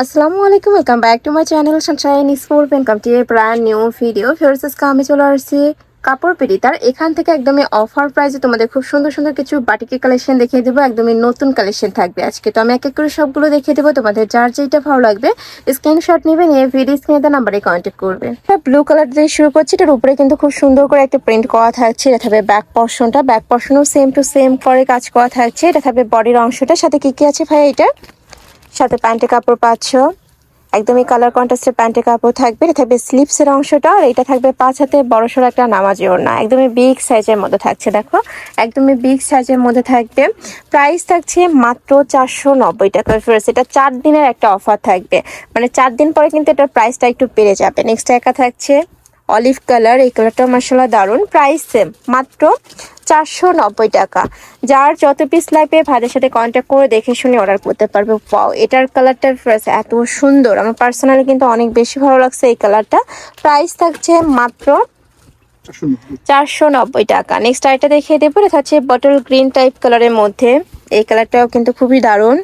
আসসালামু আলাইকুম, welcome back to my channel sunshine school. Welcome to a brand new video. ফিরোজেস আমি চলে আসছি কাপড় পেরি। তার এখান থেকে একদমই অফার প্রাইসে তোমাদের খুব সুন্দর সুন্দর কিছু বাটিকের কালেকশন দেখিয়ে দেবো। একদমই নতুন কালেকশন থাকবে আজকে। তো আমি এক এক করে সবগুলো দেখিয়ে দেবো। তোমাদের যার যেটা ভালো লাগবে স্ক্রিনশট নেবে, নিয়ে ভিডিও স্ক্রিনে নাম্বারে কন্ট্যাক্ট করবে। ব্লু কালার দিয়ে শুরু করছি। এটার উপরে কিন্তু খুব সুন্দর করে একটা প্রিন্ট করা থাকছে। এটা থাকবে ব্যাক পর্শনটা, ব্যাক পর্শনও সেম টু সেম করে কাজ করা থাকছে। এটা থাকবে বডির অংশটা। সাথে কি কি আছে ভাই? এটা সাথে প্যান্টের কাপড় পাচ্ছ, একদমই কালার কন্ট্রাস্টের প্যান্টের কাপড় থাকবে। এটা থাকবে স্লিপসের অংশটা, আর এটা থাকবে 5 হাতে বড়সড় একটা নামাজি ওড়না, একদমই বিগ সাইজের মধ্যে থাকছে। দেখো একদমই বিগ সাইজের মধ্যে থাকবে। প্রাইস থাকছে মাত্র 490 টাকা। ফিরোজ এটা 4 দিনের একটা অফার থাকবে, মানে 4 দিন পরে কিন্তু এটার প্রাইসটা একটু বেড়ে যাবে। নেক্সট একা থাকছে অলিভ কালার। এই কালারটা মাশাআল্লাহ দারুণ। প্রাইস সেম মাত্র 490 টাকা। যার যত পিস লাগবে ভাইদের সাথে কন্ট্যাক্ট করে দেখে শুনে অর্ডার করতে পারবে। ওয়াও, এটার কালারটা এত সুন্দর, আমার পার্সোনালি কিন্তু অনেক বেশি ভালো লাগছে এই কালারটা। প্রাইস থাকছে মাত্র 490 টাকা। নেক্সট আইটা দেখিয়ে দেবো। এটা হচ্ছে বটল গ্রিন টাইপ কালারের মধ্যে। এই কালারটাও কিন্তু খুবই দারুণ।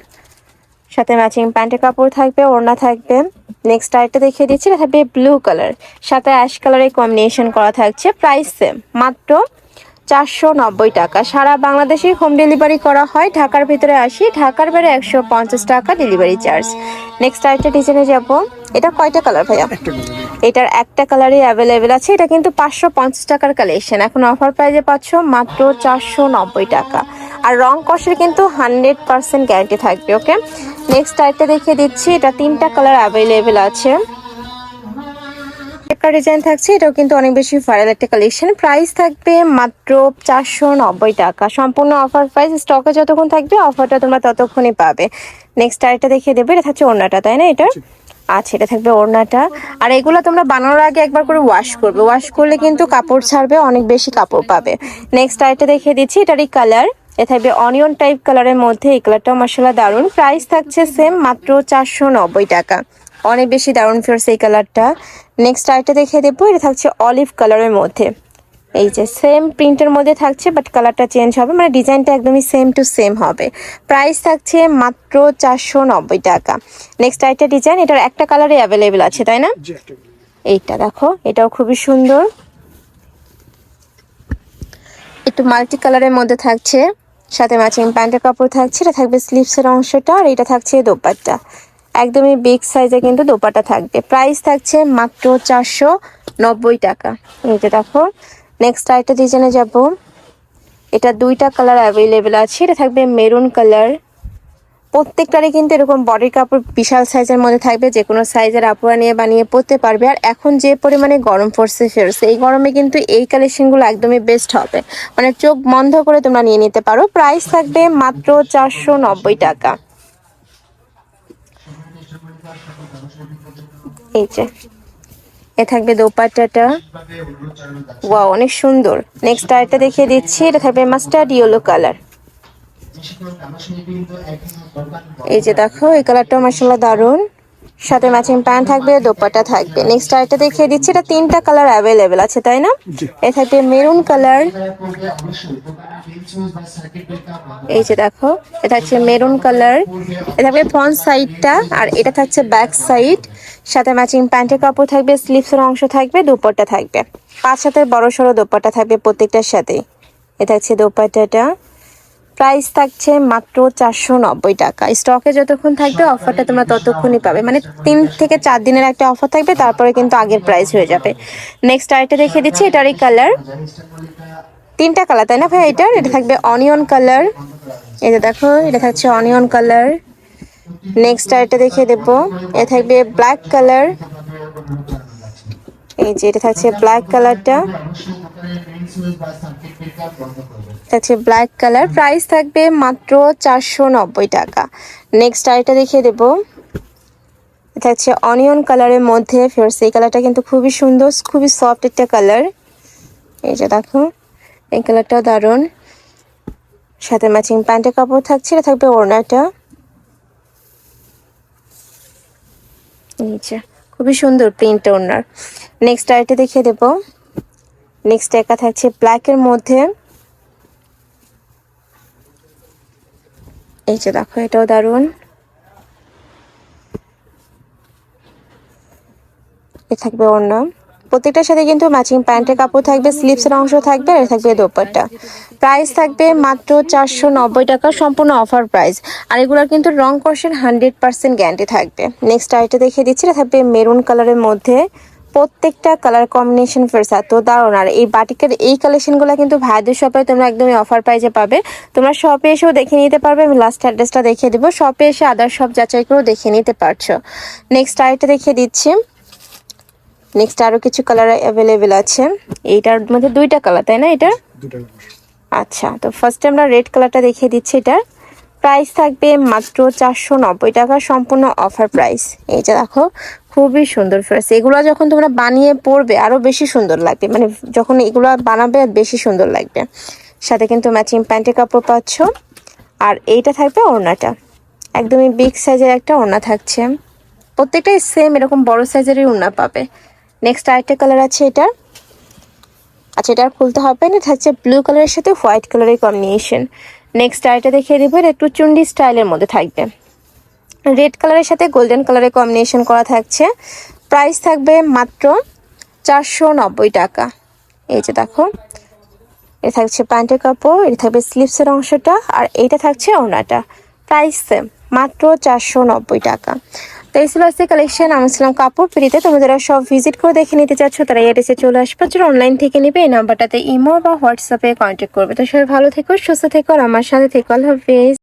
সাথে ম্যাচিং প্যান্টের কাপড় থাকবে, ওড়না থাকবে। নেক্সট আইটা দেখিয়ে দিচ্ছি। এটা থাকবে ব্লু কালার, সাথে অ্যাশ কালারের কম্বিনেশন করা থাকছে। প্রাইস সেম মাত্র 490 টাকা। সারা বাংলাদেশে হোম ডেলিভারি করা হয়। ঢাকার ভিতরে 80, ঢাকার বাইরে 150 টাকা ডেলিভারি চার্জ। নেক্সট আরেকটা ডিজাইনে যাব। এটা কয়টা কালার ভাইয়া? এটার একটা কালারই অ্যাভেলেবেল আছে। এটা কিন্তু 550 টাকার কালেকশন। এখন অফার প্রাইসে পাচ্ছ মাত্র 490 টাকা। আর রং কষের কিন্তু 100% গ্যারান্টি থাকবে। ওকে, নেক্সট আরেকটা দেখিয়ে দিচ্ছি। এটা 3টা কালার অ্যাভেলেবেল আছে। একটা ডিজাইন থাকছে, এটাও কিন্তু অনেক বেশি ভাইরাল একটা কালেকশন। প্রাইস থাকবে মাত্র 490 টাকা। সম্পূর্ণ অফার প্রাইস। স্টকে যতক্ষণ থাকবে অফারটা তোমরা ততক্ষণই পাবে। নেক্সট আরেকটা দেখিয়ে দেবে। এটা থাকছে ওড়নাটা, তাই না? এটা আচ্ছা, এটা থাকবে ওড়নাটা। আর এগুলো তোমরা বানানোর আগে একবার করে ওয়াশ করবে। ওয়াশ করলে কিন্তু কাপড় ছাড়বে, অনেক বেশি কাপড় পাবে। নেক্সট আরেকটা দেখিয়ে দিচ্ছি। এটারই কালার এ থাকবে অনিয়ন টাইপ কালারের মধ্যে। এই কালারটাও মাশাআল্লাহ দারুণ। প্রাইস থাকছে সেম মাত্র 490 টাকা। অনেক বেশি দারুণ ফিরছে এই কালারটা। নেক্সট আরেকটা দেখিয়ে দেবো। এটা থাকছে অলিভ কালারের মধ্যে। এই যে সেম প্রিন্টের মধ্যে থাকছে, বাট কালারটা চেঞ্জ হবে, মানে ডিজাইনটা একদমই সেম টু সেম হবে। প্রাইস থাকছে মাত্র 490 টাকা। নেক্সট আরেকটা ডিজাইন, এটার একটা কালারই অ্যাভেলেবেল আছে, তাই না? এইটা দেখো, এটাও খুবই সুন্দর, একটু মাল্টি কালারের মধ্যে থাকছে। সাথে ম্যাচিং প্যান্টের কাপড় থাকছে। এটা থাকবে স্লিভসের অংশটা, আর এটা থাকছে দোপাট্টা। একদমই বিগ সাইজে কিন্তু দোপাট্টা থাকবে। প্রাইস থাকছে মাত্র 490 টাকা। এই যে দেখো, নেক্সট আরেকটা ডিজাইনে যাব। এটা 2টা কালার অ্যাভেলেবেল আছে। এটা থাকবে মেরুন কালার। প্রত্যেকটারই কিন্তু এরকম বডির কাপড় বিশাল সাইজের মধ্যে থাকবে, যে কোনো সাইজের আপুরা নিয়ে বানিয়ে পরতে পারবে। আর এখন যে পরিমাণে গরম পড়ছে ফেরছে, এই গরমে কিন্তু এই কালেকশনগুলো একদমই বেস্ট হবে, মানে চোখ বন্ধ করে তোমরা নিয়ে নিতে পারো। প্রাইস থাকবে মাত্র 490 টাকা। এই যে এ থাকবে দোপাট্টাটা। ওয়াও, অনেক সুন্দর। নেক্সট আরেকটা দেখিয়ে দিচ্ছি। এটা থাকবে মাস্টার্ড ইয়েলো কালার। এই যে দেখো, এই কালারটাও মাশাআল্লাহ দারুণ। সাথে ম্যাচিং প্যান্ট থাকবে, দোপাট্টা থাকবে। নেক্সট আরেকটা দেখিয়ে দিচ্ছি। এটা 3টা কালার অ্যাভেলেবেল আছে, তাই না? এ থাকবে মেরুন কালার। এই যে দেখো, এটা হচ্ছে মেরুন কালার। এটা থাকবে ফ্রন্ট সাইডটা, আর এটা থাকছে ব্যাক সাইড। সাথে ম্যাচিং প্যান্টের কাপড় থাকবে, স্লিভসের অংশ থাকবে, দোপাট্টা থাকবে। 5 হাতের বড় সড়ো দোপাট্টা থাকবে প্রত্যেকটার সাথে। এটা হচ্ছে দোপাট্টাটা। প্রাইস থাকছে মাত্র 490 টাকা। স্টকে যতক্ষণ থাকবে অফারটা তোমরা ততক্ষণই পাবে, মানে 3 থেকে 4 দিনের একটা অফার থাকবে, তারপরে কিন্তু আগের প্রাইস হয়ে যাবে। নেক্সট আরেকটা দেখিয়ে দিচ্ছি। এটারই কালার 3টা কালার, তাই না ভাই? এটা থাকবে অনিয়ন কালার। এই যে দেখো, এটা থাকছে অনিয়ন কালার। নেক্সট আরেকটা দেখিয়ে দেবো। এটা থাকবে ব্ল্যাক কালার। এই যে এটা থাকছে ব্ল্যাক কালারটা, থাকছে ব্ল্যাক কালার। প্রাইস থাকবে মাত্র 490 টাকা। নেক্সট আরেকটা দেখিয়ে দেবো। এটা হচ্ছে অনিয়ন কালারের মধ্যে। ফেরস এই কালারটা কিন্তু খুবই সুন্দর, খুবই সফট একটা কালার। এই যে দেখো, এই কালারটাও দারুণ। সাথে ম্যাচিং প্যান্টের কাপড় থাকছে। এটা থাকবে ওড়নাটা। এই যে খুবই সুন্দর প্রিন্ট ওড়নার। নেক্সট আরেকটা দেখিয়ে দেবো। নেক্সট একা থাকছে ব্ল্যাকের মধ্যে। এই যে দেখো, এটাও দারুণ। এ থাকবে ওড়না, প্রত্যেকটার সাথে কিন্তু ম্যাচিং প্যান্টের কাপড় থাকবে, স্লিপসের অংশ থাকবে, আর থাকবে দোপাট্টা। প্রাইস থাকবে মাত্র 490 টাকা, সম্পূর্ণ অফার প্রাইস। আর এগুলোর কিন্তু রং কষের 100% গ্যারান্টি থাকবে। নেক্সট আইটা দেখিয়ে দিচ্ছি, এটা থাকবে মেরুন কালারের মধ্যে, প্রত্যেকটা কালার কম্বিনেশন ফেরস এত দারুণ। আর এই বাটিকের এই কালেকশনগুলো কিন্তু ভাইদের শপে তোমরা একদমই অফার প্রাইসে পাবে। তোমরা শপে এসেও দেখে নিতে পারবে, আমি লাস্ট অ্যাড্রেসটা দেখিয়ে দেবো, শপে এসে আদার শপ যাচাই করেও দেখে নিতে পারছো। নেক্সট আইটা দেখিয়ে দিচ্ছি। নেক্সট আরো কিছু কালার অ্যাভেলেবেল আছে, এইটার মধ্যে দুইটা কালার তাই না এটা? আচ্ছা, তো ফার্স্টে আমরা রেড কালারটা দেখিয়ে দিচ্ছি। এটার প্রাইস থাকবে মাত্র 490 টাকা, সম্পূর্ণ অফার প্রাইস। এই যে দেখো, খুবই সুন্দর ফ্রেস। এগুলো যখন তোমরা বানিয়ে পরবে আরো বেশি সুন্দর লাগবে, মানে যখন এগুলো বানাবে বেশি সুন্দর লাগবে। সাথে কিন্তু ম্যাচিং প্যান্টের কাপড় পাচ্ছ। আর এইটা থাকবে ওড়নাটা, একদমই বিগ সাইজের একটা ওড়না থাকছে, প্রত্যেকটাই সেম এরকম বড় সাইজেরই ওড়না পাবে। নেক্সট আরেকটা কালার আছে এটা, আচ্ছা এটা খুলতে হবে না, থাকছে ব্লু কালারের সাথে হোয়াইট কালারের কম্বিনেশন। নেক্সট আরেকটা দেখিয়ে দেবো, এটা একটু চুন্ডি স্টাইলের মধ্যে থাকবে, রেড কালারের সাথে গোল্ডেন কালারের কম্বিনেশন করা থাকছে। প্রাইস থাকবে মাত্র 490 টাকা। এই যে দেখো, এটা থাকছে প্যান্টের কাপড়, এটা থাকবে স্লিপসের অংশটা, আর এইটা থাকছে ওড়নাটা। প্রাইস সেম, মাত্র 490 টাকা। তো এই ছিল আজকে কালেকশন। আমি ছিলাম কাপড় পিড়িতে। তোমরা যারা সব ভিজিট করে দেখে নিতে চাচ্ছ তারা এড্রেসে চলে আসবে, যারা অনলাইন থেকে নিবে এই নাম্বারটাতে ইমো বা হোয়াটসঅ্যাপে কন্ট্যাক্ট করবে। তো সবাই ভালো থেকো, সুস্থ থেকো, আর আমার সাথে থেকো। আল্লাহ হাফেজ।